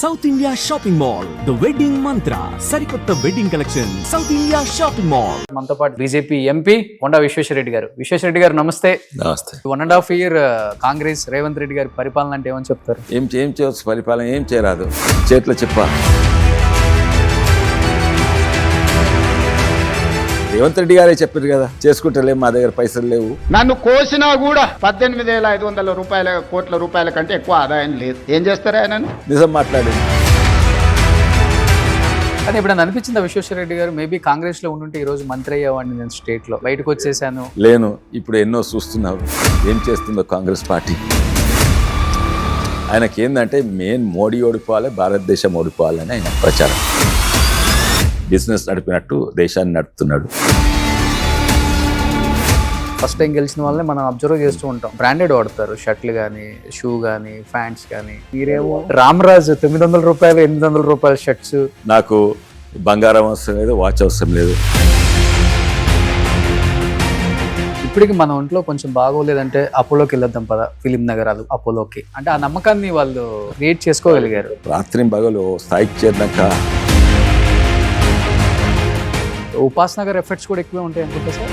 South India shopping mall the wedding మంత్ర సరికొత్త wedding collection south India shopping mall. మనతో పాటు BJP MP కొండా విశ్వేశ్వరరెడ్డి గారు. విశ్వేశ్వరరెడ్డి గారు నమస్తే. నమస్తే. 1.5 year కాంగ్రెస్ రేవంత్ రెడ్డి గారి పరిపాలన అంటే ఏమని చెప్తారు? ఏం చేయవచ్చు, పరిపాలన ఏం చేయరాదు, చేతిలో చెప్ప. రేవంత్ రెడ్డి గారే చెప్పారు కదా, చేసుకుంటలేం, మా దగ్గర పైసలు లేవు. నన్ను కోసినా కూడా 18,500 కోట్ల రూపాయల కంటే ఎక్కువ ఆదాయం లేదు. ఏం చేస్తారు ఆయన? నిజం మాట్లాడింది. కానీ ఇప్పుడు అనిపించింది విశ్వేశ్వరరెడ్డి గారు మేబీ కాంగ్రెస్ లో ఉండుంటే ఈ రోజు మంత్రి అయ్యేవాడిని, నేను స్టేట్ లో బయటకు వచ్చేసాను. లేను, ఇప్పుడు ఎన్నో చూస్తున్నారు ఏం చేస్తుందో కాంగ్రెస్ పార్టీ. ఆయనకి ఏంటంటే మెయిన్ మోడీ ఓడిపోవాలి, భారతదేశం ఓడిపోవాలని ఆయన ప్రచారం. బిజినెస్ నడిపినట్టు దేశాన్ని నడుపుతున్నాడు. ఫస్ట్ టైం గెలిచిన వాళ్ళని మనం అబ్జర్వ్ చేస్తూ ఉంటాం. బ్రాండెడ్ వాడతారు, షర్ట్లు కానీ, షూ కానీ, ప్యాంట్స్ కానీ. మీరేమో రామరాజ్ 900 రూపాయలు 800 రూపాయల షర్ట్స్. నాకు బంగారం అవసరం లేదు, వాచ్ అవసరం లేదు. ఇప్పటికి మన ఒంట్లో కొంచెం బాగోలేదంటే అపోలోకి వెళ్ళొద్దాం పద, ఫిలిం నగరాలు అపోలోకి. అంటే ఆ నమ్మకాన్ని వాళ్ళు క్రియేట్ చేసుకోగలిగారు. రాత్రి పగలు స్థాయికి చేరినాక ఉపాస్ నగర్ ఎఫెక్ట్స్ కూడా ఎక్కువే ఉంటాయి అనుకుంటా sir.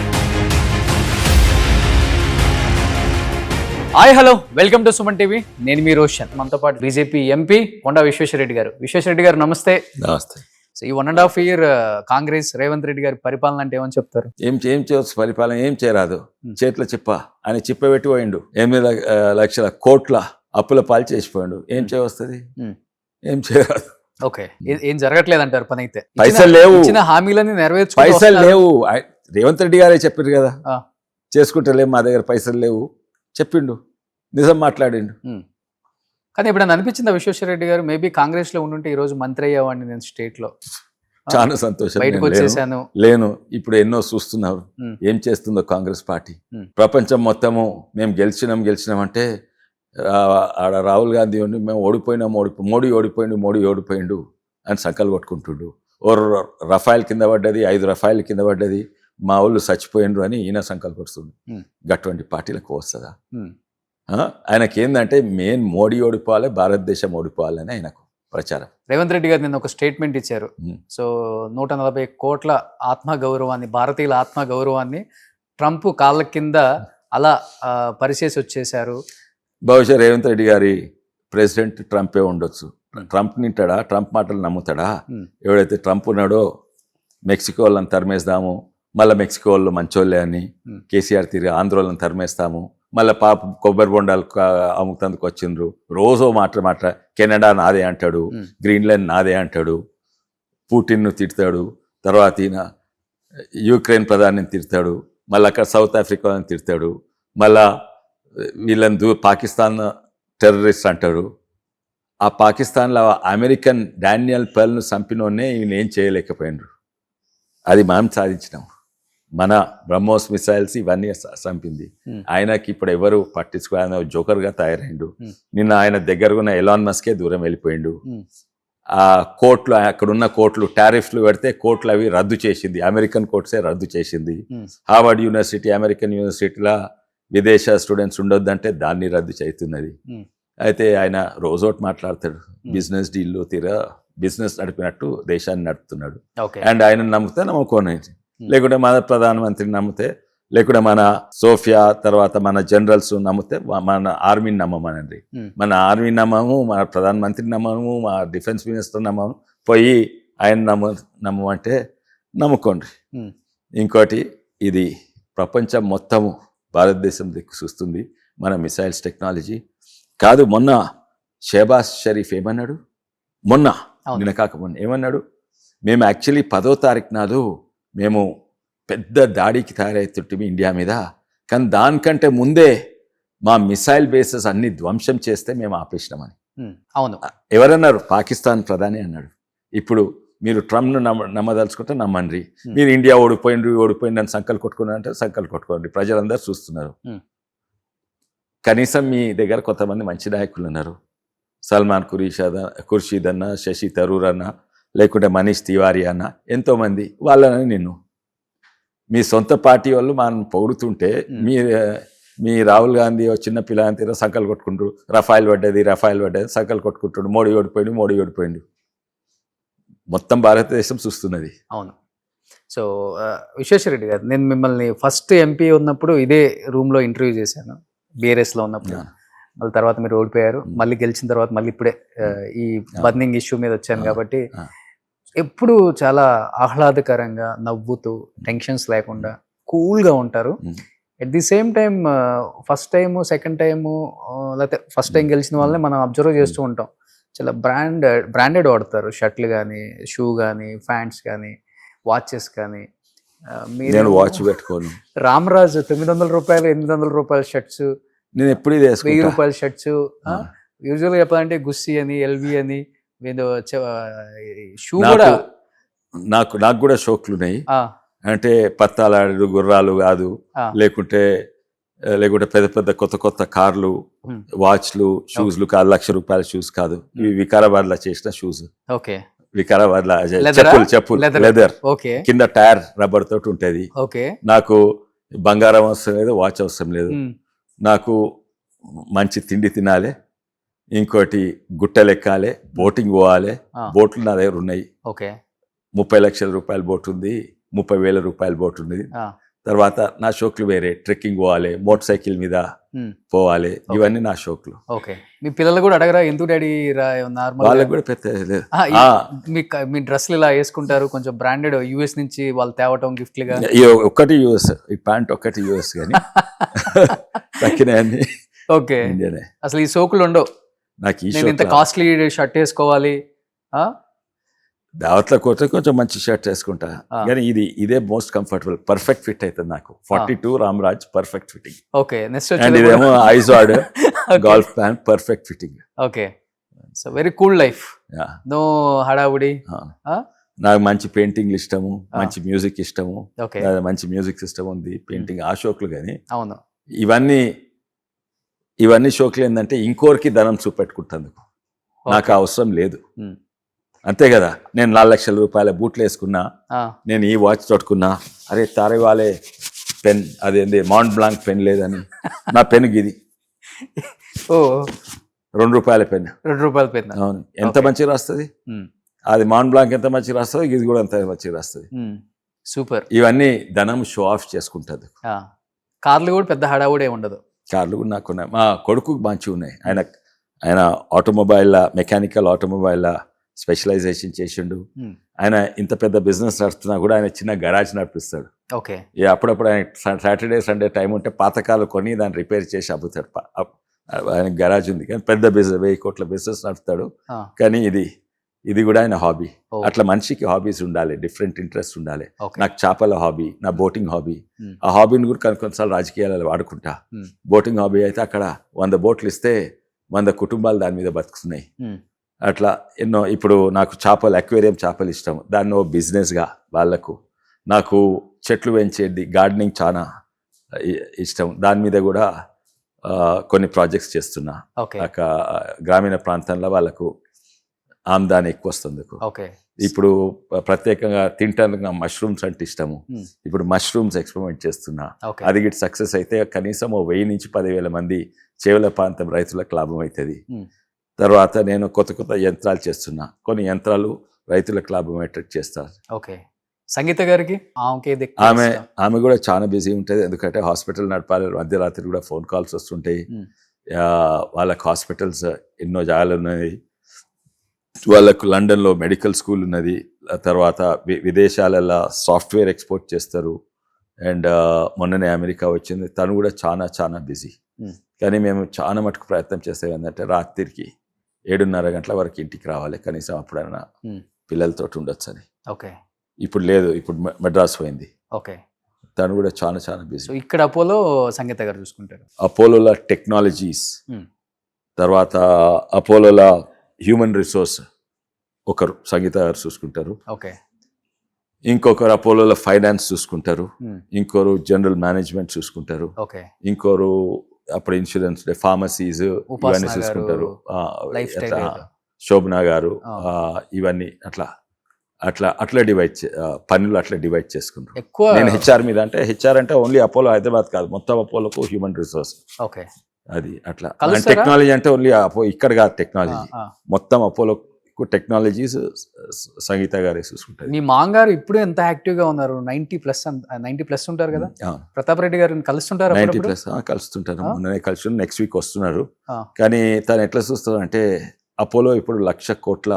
Hi hello, welcome to Suman TV. నేను మీ రోషన్. మనతో పాటు బీజేపీ ఎంపీ కొండా విశ్వేశ్వరరెడ్డి గారు. విశ్వేశ్వరరెడ్డి గారు నమస్తే. నమస్తే. సో ఈ 1.5 year కాంగ్రెస్ రేవంత్ రెడ్డి గారి పరిపాలన అంటే ఏమని చెప్తారు? ఏం చేయవచ్చు, పరిపాలన ఏం చేయరాదు, చేతిలో చెప్ప. ఆయన చిప్పబెట్టి పోయిండు. 8 లక్షల కోట్ల అప్పుల పాలు చేసిపోయిండు. ఏం చేయవస్తుంది, ఏం చేయరాదు. ఓకే, ఏం జరగట్లేదు అంటారు పని అయితే? పైసలు లేవు, ఇచ్చిన హామీలని నెరవేర్చు. పైసలు లేవు. రేవంత్ రెడ్డి గారే చెప్పారు కదా, చేసుకుంటలేం, మా దగ్గర పైసలు లేవు చెప్పిండు. నిజం మాట్లాడిండు. కానీ ఇప్పుడు అనిపించింది విశ్వేశ్వరరెడ్డి గారు మేబీ కాంగ్రెస్ లో ఉండుంటే ఈ రోజు మంత్రి అయ్యేవాడిని, నేను స్టేట్ లో. చాలా సంతోషం. బయటకు వచ్చేసాను. లేను, ఇప్పుడు ఎన్నో చూస్తున్నారు ఏం చేస్తుందో కాంగ్రెస్ పార్టీ. ప్రపంచం మొత్తము మేము గెలిచినాం అంటే ఆడ రాహుల్ గాంధీ ఉండి మేము మోడీ ఓడిపోయిండు అని సంకలు కొట్టుకుంటుండు. ఓ రఫాయిల్ కింద పడ్డది, 5 రఫాయిల్ కింద పడ్డది, మా వాళ్ళు చచ్చిపోయిండ్రు అని ఈయన సంకలు కొడుతుంది. అటువంటి పార్టీలకు వస్తుందా? ఆయనకి ఏంటంటే మెయిన్ మోడీ ఓడిపోవాలి, భారతదేశం ఓడిపోవాలని ఆయనకు ప్రచారం. రేవంత్ రెడ్డి గారు నిన్న ఒక స్టేట్మెంట్ ఇచ్చారు. సో 140 కోట్ల ఆత్మగౌరవాన్ని, భారతీయుల ఆత్మగౌరవాన్ని ట్రంప్ కాళ్ళ కింద అలా పరిచేసి వచ్చేశారు. బహుశా రేవంత్ రెడ్డి గారి ప్రెసిడెంట్ ట్రంపే ఉండొచ్చు. ట్రంప్ నింటాడా? ట్రంప్ మాటలు నమ్ముతాడా? ఎవడైతే ట్రంప్ ఉన్నాడో మెక్సికో వాళ్ళని తరిమేస్తాము, మళ్ళీ మెక్సికో వాళ్ళు మంచోళ్ళే అని కేసీఆర్ తిరిగి ఆంధ్రోళ్ళని తరిమేస్తాము, మళ్ళీ పాప కొబ్బరి బొండాలు అమ్ముతందుకు వచ్చిండ్రు. రోజో మాట కెనడా నాదే అంటాడు, గ్రీన్లాండ్ నాదే అంటాడు, పుటిన్ను తిడతాడు, తర్వాత ఈయన యుక్రెయిన్ ప్రధానిని తిడతాడు, మళ్ళీ అక్కడ సౌత్ ఆఫ్రికాని తిడతాడు, మళ్ళా వీళ్ళని పాకిస్తాన్ టెర్రరిస్ట్ అంటాడు. ఆ పాకిస్తాన్లో అమెరికన్ డానియల్ పెర్ల్ను చంపినోనే ఈయన ఏం చేయలేకపోయినరు. అది మనం సాధించినాం. మన బ్రహ్మోస్ మిసైల్స్ ఇవన్నీ చంపింది. ఆయనకి ఇప్పుడు ఎవరు పట్టించుకో, జోకర్గా తయారైండు. నిన్న ఆయన దగ్గర ఉన్న ఎలాన్ మస్కే దూరం వెళ్ళిపోయిండు. ఆ కోర్టులు, అక్కడున్న కోర్టులు టారిఫ్లు పెడితే కోర్టులు అవి రద్దు చేసింది. అమెరికన్ కోర్ట్సే రద్దు చేసింది. హార్వర్డ్ యూనివర్సిటీ, అమెరికన్ యూనివర్సిటీలో విదేశ స్టూడెంట్స్ ఉండొద్దంటే దాన్ని రద్దు చేస్తున్నది. అయితే ఆయన రోజోటి మాట్లాడతాడు, బిజినెస్ డీల్లో బిజినెస్ నడిపినట్టు దేశాన్ని నడుపుతున్నాడు. అండ్ ఆయన నమ్మితే నమ్ముకోని, లేకుంటే మన ప్రధానమంత్రిని నమ్మితే, లేకుంటే మన సోఫియా తర్వాత మన జనరల్స్ నమ్మితే మన ఆర్మీని నమ్మమనండి. మన ఆర్మీ నమ్మము, మన ప్రధానమంత్రిని నమ్మము, మా డిఫెన్స్ మినిస్టర్ నమ్మము. పోయి ఆయన నమ్మమంటే నమ్ముకోండి. ఇంకోటి, ఇది ప్రపంచం మొత్తము భారతదేశం దిక్కు చూస్తుంది మన మిసైల్స్ టెక్నాలజీ. కాదు, మొన్న షెహబాజ్ షరీఫ్ ఏమన్నాడు, నిన్న కాకమొన్న ఏమన్నాడు, మేము యాక్చువల్లీ 10వ తారీఖు నాడు మేము పెద్ద దాడికి తయారవుతుంటే ఇండియా మీద, కానీ దానికంటే ముందే మా మిసైల్ బేసెస్ అన్ని ధ్వంసం చేస్తే మేము ఆపేసినామని. అవును, ఎవరన్నారు? పాకిస్తాన్ ప్రధాని అన్నాడు. ఇప్పుడు మీరు ట్రంప్ను నమ్మదలుచుకుంటే నమ్మండి, మీరు ఇండియా ఓడిపోయింది అని సంకలు కొట్టుకున్నారంటే సంకలు కొట్టుకోండి. ప్రజలందరూ చూస్తున్నారు. కనీసం మీ దగ్గర కొంతమంది మంచి నాయకులు ఉన్నారు, సల్మాన్ ఖుర్షీద్ అన్న, శశి థరూర్ అన్న, లేకుంటే మనీష్ తివారీ అన్న, ఎంతోమంది. వాళ్ళని మీ సొంత పార్టీ వాళ్ళు మనం పొగుడుతుంటే మీ రాహుల్ గాంధీ ఓ చిన్న పిల్లని తీర సంకలు కొట్టుకుంటారు, రఫాయిల్ పడ్డది సంకలు కొట్టుకుంటాడు, మోడీ ఓడిపోయిండు. మొత్తం భారతదేశం చూస్తున్నది. అవును. సో విశ్వేశ్వరరెడ్డి గారు, నేను మిమ్మల్ని ఫస్ట్ ఎంపీ ఉన్నప్పుడు ఇదే రూమ్లో ఇంటర్వ్యూ చేశాను, బీఆర్ఎస్లో ఉన్నప్పుడు. మళ్ళీ తర్వాత మీరు ఓడిపోయారు, మళ్ళీ గెలిచిన తర్వాత మళ్ళీ ఇప్పుడే ఈ బర్నింగ్ ఇష్యూ మీద వచ్చాను కాబట్టి ఎప్పుడు చాలా ఆహ్లాదకరంగా నవ్వుతూ టెన్షన్స్ లేకుండా కూల్గా ఉంటారు. At the same time first time second time లేకపోతే ఫస్ట్ టైం గెలిచిన వాళ్ళని మనం అబ్జర్వ్ చేస్తూ ఉంటాం, చాలా బ్రాండెడ్ వాడతారు, షర్ట్లు కానీ, షూ కానీ, ప్యాంట్స్ కానీ, వాచెస్ కానీ. నేను వాచ్ పెట్టుకోను. రామరాజు 900 రూపాయలు 800 రూపాయల షర్ట్స్, నేను ఎప్పుడు 1000 రూపాయల షర్ట్స్. యూజువల్గా చెప్పాలంటే గుస్సీ అని, ఎల్వి అని, షూ కూడా. నాకు కూడా షోక్లు ఉన్నాయి. అంటే పత్తాలాడు గుర్రాలు కాదు, లేకుంటే పెద్ద కొత్త కార్లు, వాచ్లు, షూస్లు కాదు, ₹1,00,000 షూస్ కాదు. ఇవి వికారాబాద్ లో చేసిన షూస్. ఓకే. వికారాబాద్ లో చెప్పులు లెదర్, కింద టైర్ రబ్బర్ తోటి ఉంటది. నాకు బంగారం అవసరం లేదు, వాచ్ అవసరం లేదు. నాకు మంచి తిండి తినాలి, ఇంకోటి గుట్టలు ఎక్కాలి, బోటింగ్ పోవాలి. బోట్లు నా దగ్గర ఉన్నాయి. 30 లక్షల రూపాయల బోట్ ఉంది, 30,000 రూపాయల బోట్ ఉంది. తర్వాత నా షోక్లు వేరే, ట్రెక్కింగ్ పోవాలి, మోటార్ సైకిల్ మీద పోవాలి, ఇవన్నీ నా షోక్లు. మీ పిల్లలు కూడా అడగరా, ఎందుకు డాడీ వాళ్ళకి కూడా పెద్ద మీ డ్రెస్లు ఇలా వేసుకుంటారు, కొంచెం బ్రాండెడ్ యూఎస్ నుంచి వాళ్ళు తేవటం గిఫ్ట్లుగా? ఒక్కటి యూఎస్, ఈ ప్యాంట్ ఒక్కటి యూఎస్ కానీ తక్కినాయన్ని ఇండియానే. అసలు ఈ సోకులు ఉండవు. నాకు ఇంత కాస్ట్లీ షర్ట్ వేసుకోవాలి, దావత్లో కొడితే కొంచెం మంచి షర్ట్ వేసుకుంటా, కానీ ఇదే మోస్ట్ కంఫర్టబుల్, పర్ఫెక్ట్ ఫిట్ అవుతుంది నాకు. 42 రామ్రాజ్ పర్ఫెక్ట్ ఫిట్టింగ్. అండ్ ఇదేమో ఐజార్డ్ golf pant perfect fitting. So very cool life, no హడావుడి. నాకు మంచి పెయింటింగ్ ఇష్టము, మంచి మ్యూజిక్ ఇష్టము, మంచి మ్యూజిక్ సిస్టమ్ ఉంది, పెయింటింగ్ ఆ షోక్లు. కానీ ఇవన్నీ షోక్లు ఏంటంటే ఇంకోరికి ధనం చూపెట్టుకుంటాను, నాకు అవసరం లేదు. అంతే కదా. నేను 4 లక్షల రూపాయల బూట్లు వేసుకున్నా, నేను ఈ వాచ్ తొట్టుకున్నా, అరే తారే వాళ్ళే పెన్, అదేంది మాంట్ బ్లాంక్ పెన్ లేదని, నా పెన్ గిది ₹2 పెన్. అవును, ఎంత మంచిగా రాస్తుంది అది. మాంట్ బ్లాంక్ ఎంత మంచిగా రాస్తుంది, ఇది కూడా అంత మంచిగా రాస్తుంది. సూపర్. ఇవన్నీ ధనం షో ఆఫ్ చేసుకుంటుంది. కార్లు కూడా పెద్ద హడావుడే ఉండదు. కార్లు కూడా నాకున్నాయి, మా కొడుకు మంచిగా ఉన్నాయి. ఆయన ఆటోమొబైల్, మెకానికల్ ఆటోమొబైల్ స్పెషలైజేషన్ చేసిండు. ఆయన ఇంత పెద్ద బిజినెస్ నడుస్తున్నా కూడా ఆయన చిన్న గరాజ్ నడిపిస్తాడు. అప్పుడప్పుడు ఆయన సాటర్డే సండే టైం ఉంటే పాతకాలు కొని దాన్ని రిపేర్ చేసి అమ్ముతాడు. ఆయన గరాజ్ ఉంది, కానీ పెద్ద బిజినెస్ 1000 కోట్ల బిజినెస్ నడుపుతాడు. కానీ ఇది కూడా ఆయన హాబీ. అట్లా మనిషికి హాబీస్ ఉండాలి, డిఫరెంట్ ఇంట్రెస్ట్ ఉండాలి. నాకు చేపల హాబీ, నా బోటింగ్ హాబీ. ఆ హాబీని కూడా కొన్నిసార్లు రాజకీయాలలో వాడుకుంటా. బోటింగ్ హాబీ అయితే అక్కడ 100 బోట్లు ఇస్తే 100 కుటుంబాలు దాని మీద బతుకుతున్నాయి. అట్లా ఎన్నో. ఇప్పుడు నాకు చేపలు, అక్వేరియం చేపలు ఇష్టం, దాన్ని ఓ బిజినెస్గా వాళ్ళకు. నాకు చెట్లు పెంచేది, గార్డెనింగ్ చాలా ఇష్టం, దాని మీద కూడా కొన్ని ప్రాజెక్ట్స్ చేస్తున్నా. గ్రామీణ ప్రాంతంలో వాళ్ళకు ఆమ్దాని ఎక్కువ వస్తుంది. ఇప్పుడు ప్రత్యేకంగా తింటాను, మష్రూమ్స్ అంటే ఇష్టము. ఇప్పుడు మష్రూమ్స్ ఎక్స్పెరిమెంట్ చేస్తున్నా. అది గిట్ సక్సెస్ అయితే కనీసం 1000 నుంచి 10,000 మంది చేవల ప్రాంతం రైతులకు లాభం అవుతుంది. తర్వాత నేను కొత్త యంత్రాలు చేస్తున్నా, కొన్ని యంత్రాలు రైతులకు లాభం అయ్యేటట్టు చేస్తారు. సంగీత గారికి ఆమె కూడా చాలా బిజీ ఉంటుంది, ఎందుకంటే హాస్పిటల్ నడపాలి, మధ్యరాత్రి కూడా ఫోన్ కాల్స్ వస్తుంటాయి. వాళ్ళకి హాస్పిటల్స్ ఎన్నో జాగాలు ఉన్నాయి. వాళ్ళకు లండన్లో మెడికల్ స్కూల్ ఉన్నది. తర్వాత విదేశాలలో సాఫ్ట్వేర్ ఎక్స్పోర్ట్ చేస్తారు. అండ్ మొన్ననే అమెరికా వచ్చింది. తను కూడా చాలా బిజీ. కానీ మేము చాలా మటుకు ప్రయత్నం చేసేవి ఏంటంటే రాత్రికి 7:30 గంటల వరకు ఇంటికి రావాలి, కనీసం అప్పుడైనా పిల్లలతో ఉండొచ్చు అని. ఇప్పుడు లేదు, ఇప్పుడు మద్రాస్ పోయింది. తను కూడా చాలా బిజీ. ఇక్కడ అపోలో సంగీత గారు చూసుకుంటారు. అపోలోల టెక్నాలజీస్, తర్వాత అపోలోల హ్యూమన్ రిసోర్స్ ఒకరు సంగీత గారు చూసుకుంటారు. ఇంకొకరు అపోలోల ఫైనాన్స్ చూసుకుంటారు. ఇంకొకరు జనరల్ మేనేజ్మెంట్ చూసుకుంటారు. ఇంకొకరు అప్పుడు ఇన్సూరెన్స్, ఫార్మసీస్ ఇవన్నీ చూసుకుంటారు. శోభనా గారు ఇవన్నీ అట్లా అట్లా డివైడ్ పనులు అట్లా డివైడ్ చేసుకుంటారు. ఎక్కువ నేను హెచ్ఆర్ మీద అంటే హెచ్ఆర్ అంటే ఓన్లీ అపోలో హైదరాబాద్ కాదు, మొత్తం అపోలోకు హ్యూమన్ రిసోర్స్ ఓకే అది అట్లా. కలుస్తారా? టెక్నాలజీ అంటే ఓన్లీ ఇక్కడ కాదు, టెక్నాలజీ మొత్తం అపోలోకు టెక్నాలజీస్ సంగీత గారే చూసుకుంటారు. మీ మాంగారు ఇప్పుడు ఎంత యాక్టివ్ గా ఉన్నారు? 90+ ఉంటారు కదా. ప్రతాప్ రెడ్డి గారిని కలుస్తుంటారు 90+ కలుస్తుంటారు. మొన్ననే కలిసి నెక్స్ట్ వీక్ వస్తున్నారు. ఆ. కానీ తను ఎట్లా చూస్తారు అంటే అపోలో ఇప్పుడు 1,00,000 కోట్ల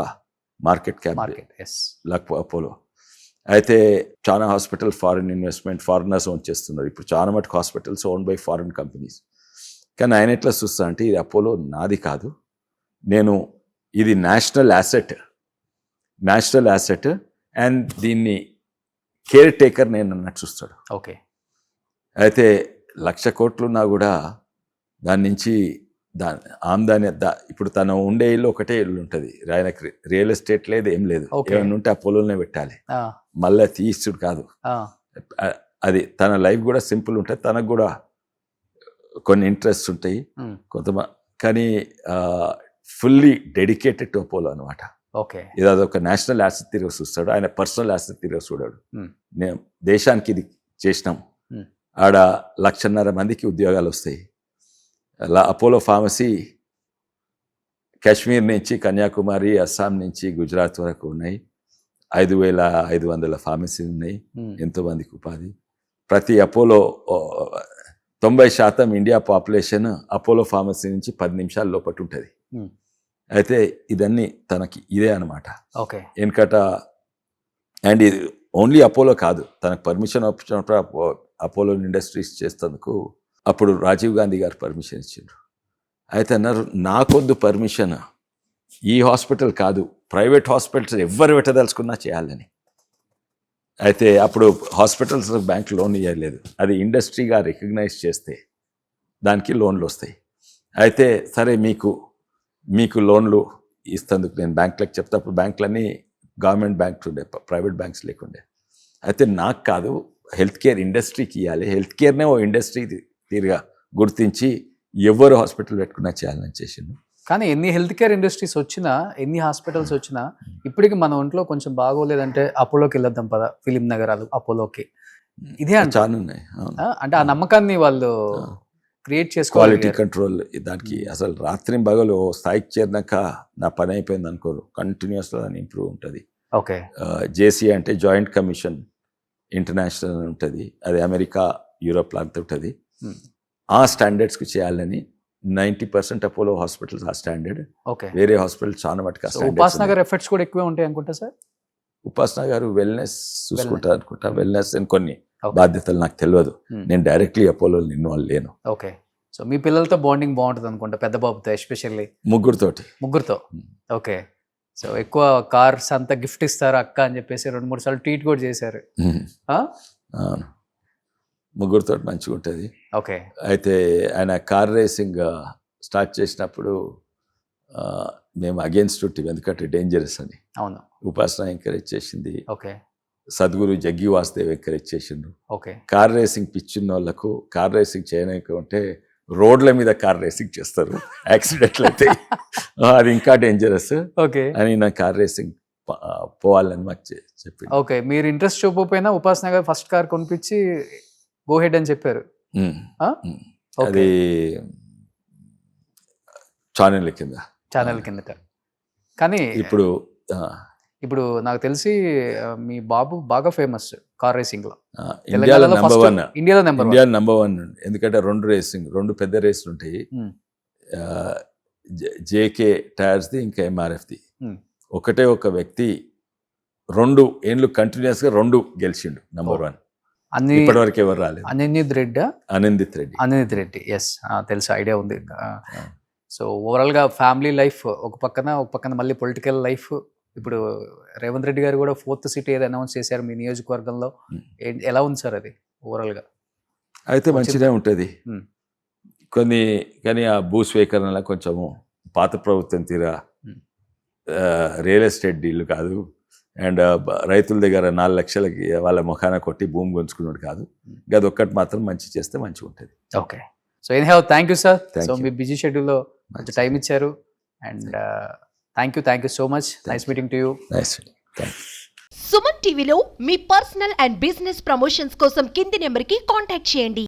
మార్కెట్ క్యాప్ అపోలో. అయితే చాలా hospital foreign investment foreigners own చేస్తున్నారు. ఇప్పుడు చాలా మటుకు hospitals own by foreign companies. కానీ ఆయన ఎట్లా చూస్తా అంటే ఇది అపోలో నాది కాదు, ఇది నేషనల్ యాసెట్ అండ్ దీన్ని కేర్ టేకర్ నేను అన్నట్టు చూస్తాడు. ఓకే. అయితే 1,00,000 కోట్లున్నా కూడా దాని నుంచి ఆమ్దాని ఇప్పుడు తను ఉండే ఇల్లు ఒకటే ఇల్లు ఉంటుంది, ఆయనకి రియల్ ఎస్టేట్ లేదు, ఏం లేదు. ఏమైనా ఉంటే అపోలోనే పెట్టాలి, మళ్ళీ తీస్తుడు కాదు. అది తన లైఫ్ కూడా సింపుల్ ఉంటుంది. తనకు కూడా కొన్ని ఇంట్రెస్ట్ ఉంటాయి కొంతమంది, కానీ ఫుల్లీ డెడికేటెడ్ టు అపోలో అనమాట. ఓకే. ఇది అదొక నేషనల్ యాసెట్ తిరిగి చూస్తాడు, ఆయన పర్సనల్ యాసెట్ తిరిగి చూడాడు. నేను దేశానికి ఇది చేసినాం, ఆడ 1,50,000 మందికి ఉద్యోగాలు వస్తాయి. అలా అపోలో ఫార్మసీ కాశ్మీర్ నుంచి కన్యాకుమారి, అస్సాం నుంచి గుజరాత్ వరకు ఉన్నాయి. 5,500 ఫార్మసీ ఉన్నాయి, ఎంతో మందికి ఉపాధి. ప్రతి Apollo 90% India population Apollo pharmacy నుంచి 10 నిమిషాల లోపల ఉంటుంది. అయితే ఇదన్నీ తనకి ఇదే అనమాట. ఓకే. వెనకట అండ్ ఇది ఓన్లీ అపోలో కాదు, తనకు పర్మిషన్ వచ్చినప్పుడు అపోలో ఇండస్ట్రీస్ చేసేందుకు అప్పుడు రాజీవ్ గాంధీ గారు పర్మిషన్ ఇచ్చిండ్రు. అయితే అన్నారు నాకొద్దు పర్మిషన్, ఈ హాస్పిటల్ కాదు, ప్రైవేట్ హాస్పిటల్స్ ఎవరు పెట్టదలుచుకున్నా చేయాలని. అయితే అప్పుడు హాస్పిటల్స్ బ్యాంక్ లోన్ ఇవ్వలేదు, అది ఇండస్ట్రీగా రికగ్నైజ్ చేస్తే దానికి లోన్లు వస్తాయి. అయితే సరే మీకు లోన్లు ఇస్తందుకు నేను బ్యాంకులకు చెప్తే, అప్పుడు బ్యాంకులన్నీ గవర్నమెంట్ బ్యాంక్స్ ఉండే, ప్రైవేట్ బ్యాంక్స్ లేకుండే. అయితే నాకు కాదు, హెల్త్ కేర్ ఇండస్ట్రీకి ఇవ్వాలి, హెల్త్ కేర్నే ఓ ఇండస్ట్రీ తీరుగా గుర్తించి ఎవరు హాస్పిటల్ పెట్టుకున్నా చేయాలని చేసిండు. కానీ ఎన్ని హెల్త్ కేర్ ఇండస్ట్రీస్ వచ్చినా, ఎన్ని హాస్పిటల్స్ వచ్చినా, ఇప్పటికి మన ఒంట్లో కొంచెం బాగోలేదంటే అపోలోకి వెళ్ళొద్దాం పద, ఫిలిం నగరాలు అపోలోకి. ఇదే చాలా ఉన్నాయి. అంటే ఆ నమ్మకాన్ని వాళ్ళు క్రియేట్ చేసుకోవాలి. క్వాలిటీ కంట్రోల్ దానికి అసలు రాత్రి పగలు స్థాయికి చేరినాక నా పని అయిపోయింది అనుకోరు, కంటిన్యూస్గా దాన్ని ఇంప్రూవ్ ఉంటుంది. ఓకే. జేసీ అంటే జాయింట్ కమిషన్ ఇంటర్నేషనల్ అని ఉంటుంది, అది అమెరికా యూరోప్ లాంటి ఉంటుంది. ఆ స్టాండర్డ్స్కి చేయాలని 90% అపోలో హాస్పిటల్స్ ఆ స్టాండర్డ్. ఓకే. వేరే హాస్పిటల్ చాలా మటుకు ఉపాస్ నగర్ ఎఫర్ట్స్ కూడా ఎక్కువే ఉంటాయి అనుకుంటా సార్. ఉపాసన గారు వెల్నెస్ చూసుకుంటారు అనుకుంటా, వెల్నెస్ అని కొన్ని బాధ్యతలు నాకు తెలియదు, నేను డైరెక్ట్లీ అపోలో ఇన్వాల్వ్ లేను. ఓకే. సో మీ పిల్లలతో బాండింగ్ బాగుంటుంది అనుకుంటా, పెద్ద బాబుతో ఎస్పెషల్లీ. ముగ్గురుతో. ఓకే. సో ఎక్కువ కార్స్ అంతా గిఫ్ట్ ఇస్తారు అక్క అని చెప్పేసి 2-3 సార్లు ట్వీట్ కూడా చేశారు. అవును, ముగ్గురితో మంచిగా ఉంటుంది. ఓకే. అయితే ఆయన కార్ రేసింగ్ స్టార్ట్ చేసినప్పుడు మేము అగేన్స్ట్ ఉంటుంది, ఎందుకంటే డేంజరస్ అని. అవును. ఉపాసన ఎంకరేజ్ చేసింది. ఓకే. సద్గురు జగ్గి వాసుదేవ్ ఎంకరేజ్ చేసిండు. ఓకే. కార్ రేసింగ్ పిచ్చిన వాళ్ళకు కార్ రేసింగ్ చేయలేకుంటే రోడ్ల మీద కార్ రేసింగ్ చేస్తారు, యాక్సిడెంట్లు అయితే అది ఇంకా డేంజరస్. ఓకే. అని నా కార్ రేసింగ్ పోవాలని మాకు చెప్పి. ఓకే. మీరు ఇంట్రెస్ట్ చూపకపోయినా ఉపాసన గారు ఫస్ట్ కార్ కొనిపించి గో హెడ్ అని చెప్పారు. అది ఛానల్ కిందట. కానీ ఇప్పుడు నాకు తెలిసి మీ బాబు బాగా ఫేమస్ కార్ రేసింగ్ లో, ఇండియాలో నెంబర్ వన్. ఎందుకంటే 2 పెద్ద రేసులు ఉంటాయి, జేకే టైర్స్ ది ఇంకా MRF ది. ఒకటే ఒక వ్యక్తి 2 ఏళ్ళు కంటిన్యూస్ గా 2 గెలిచిండు నెంబర్ 1. ఇప్పటివరకు ఎవరు రాలేదు. అనిందిత్ రెడ్డి. ఎస్, తెలుసు, ఐడియా ఉంది. సో ఓవరాల్ గా ఫ్యామిలీ లైఫ్ ఒక పక్కన మళ్ళీ పొలిటికల్ లైఫ్. ఇప్పుడు రేవంత్ రెడ్డి గారు కూడా 4th సీట్ ఏదో అనౌన్స్ చేశారు మీ నియోజకవర్గంలో, ఎలా ఉంది సార్ అది ఓవరాల్ గా? అయితే మంచిగా ఉంటుంది కానీ ఆ భూస్వీకరణ కొంచెము పాత ప్రభుత్వం తీరా రియల్ ఎస్టేట్ డీల్ కాదు, అండ్ రైతుల దగ్గర 4 లక్షలకి వాళ్ళ ముఖాన కొట్టి భూమి గుంజుకున్నాడు కాదు. అది ఒక్కటి మాత్రం మంచి చేస్తే మంచిగా ఉంటుంది. Okay. So anyhow thank you sir. So me busy షెడ్యూల్లో కొంచెం టైం ఇచ్చారు, and thank you so much. Nice meeting to you. Suman టీవీలో మీ పర్సనల్ అండ్ బిజినెస్ ప్రమోషన్స్ కోసం కింది నెంబర్కి కాంటాక్ట్ చేయండి.